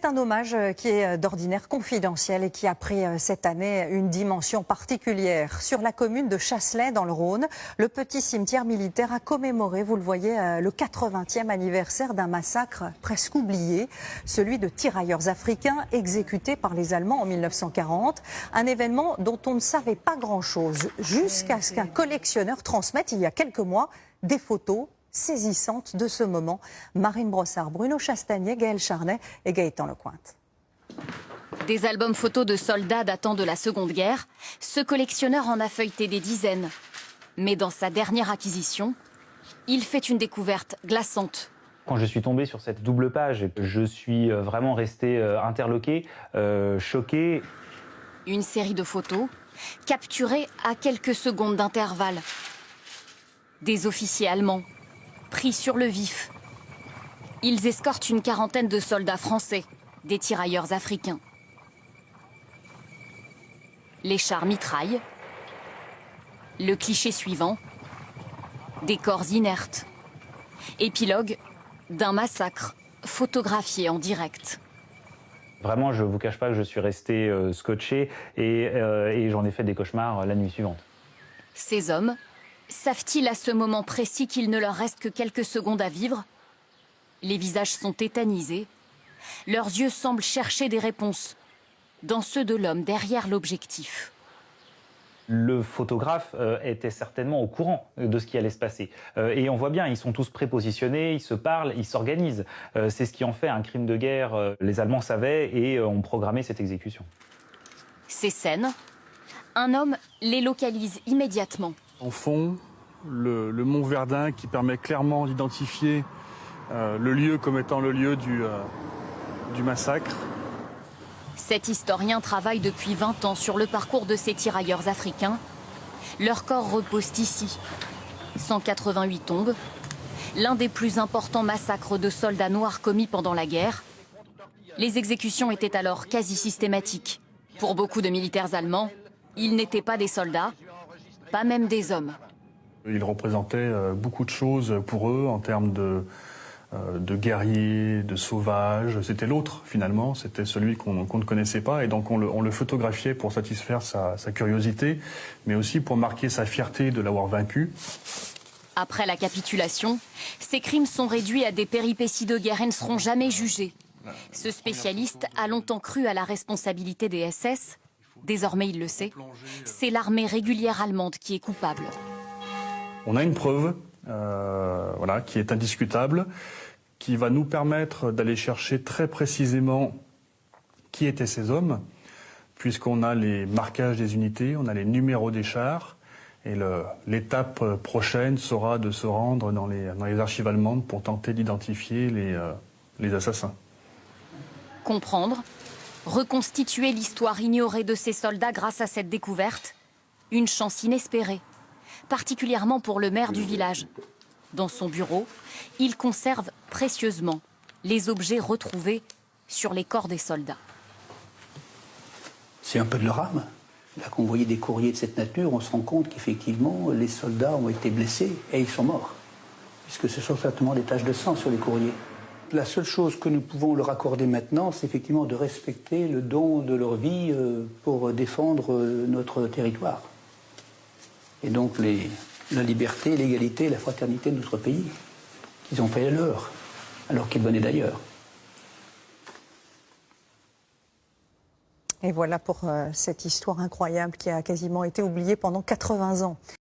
C'est un hommage qui est d'ordinaire confidentiel et qui a pris cette année une dimension particulière. Sur la commune de Chasselet, dans le Rhône, le petit cimetière militaire a commémoré, vous le voyez, le 80e anniversaire d'un massacre presque oublié, celui de tirailleurs africains exécutés par les Allemands en 1940. Un événement dont on ne savait pas grand-chose, jusqu'à ce qu'un collectionneur transmette il y a quelques mois des photos saisissante de ce moment. Marine Brossard, Bruno Chastanier, Gaël Charnet et Gaëtan Lecointe. Des albums photos de soldats datant de la Seconde Guerre, ce collectionneur en a feuilleté des dizaines. Mais dans sa dernière acquisition, il fait une découverte glaçante. Quand je suis tombé sur cette double page, je suis vraiment resté interloqué, choqué. Une série de photos capturées à quelques secondes d'intervalle. Des officiers allemands pris sur le vif. Ils escortent une quarantaine de soldats français, des tirailleurs africains. Les chars mitraillent. Le cliché suivant, des corps inertes. Épilogue d'un massacre photographié en direct. Vraiment, je ne vous cache pas que je suis resté scotché et j'en ai fait des cauchemars la nuit suivante. Ces hommes savent-ils à ce moment précis qu'il ne leur reste que quelques secondes à vivre? Les visages sont tétanisés. Leurs yeux semblent chercher des réponses dans ceux de l'homme derrière l'objectif. Le photographe était certainement au courant de ce qui allait se passer. Et on voit bien, ils sont tous prépositionnés, ils se parlent, ils s'organisent. C'est ce qui en fait un crime de guerre. Les Allemands savaient et ont programmé cette exécution. Ces scènes, un homme les localise immédiatement. En fond, le mont Verdun qui permet clairement d'identifier le lieu comme étant le lieu du massacre. Cet historien travaille depuis 20 ans sur le parcours de ces tirailleurs africains. Leurs corps reposent ici. 188 tombes, l'un des plus importants massacres de soldats noirs commis pendant la guerre. Les exécutions étaient alors quasi systématiques. Pour beaucoup de militaires allemands, ils n'étaient pas des soldats, pas même des hommes. Il représentait beaucoup de choses pour eux en termes de guerriers, de sauvages. C'était l'autre finalement, c'était celui qu'on ne connaissait pas et donc on le photographiait pour satisfaire sa curiosité, mais aussi pour marquer sa fierté de l'avoir vaincu. Après la capitulation, ces crimes sont réduits à des péripéties de guerre et ne seront jamais jugés. Ce spécialiste a longtemps cru à la responsabilité des SS. Désormais, il le sait, c'est l'armée régulière allemande qui est coupable. On a une preuve qui est indiscutable, qui va nous permettre d'aller chercher très précisément qui étaient ces hommes, puisqu'on a les marquages des unités, on a les numéros des chars, et l'étape prochaine sera de se rendre dans les archives allemandes pour tenter d'identifier les assassins. Comprendre, reconstituer l'histoire ignorée de ces soldats grâce à cette découverte, une chance inespérée, particulièrement pour le maire du village. Dans son bureau, il conserve précieusement les objets retrouvés sur les corps des soldats. C'est un peu de leur âme. Là, quand vous voyez des courriers de cette nature, on se rend compte qu'effectivement, les soldats ont été blessés et ils sont morts. Puisque ce sont certainement des taches de sang sur les courriers. La seule chose que nous pouvons leur accorder maintenant, c'est effectivement de respecter le don de leur vie pour défendre notre territoire. Et donc la liberté, l'égalité, la fraternité de notre pays, qu'ils ont fait leur, alors qu'ils venaient d'ailleurs. Et voilà pour cette histoire incroyable qui a quasiment été oubliée pendant 80 ans.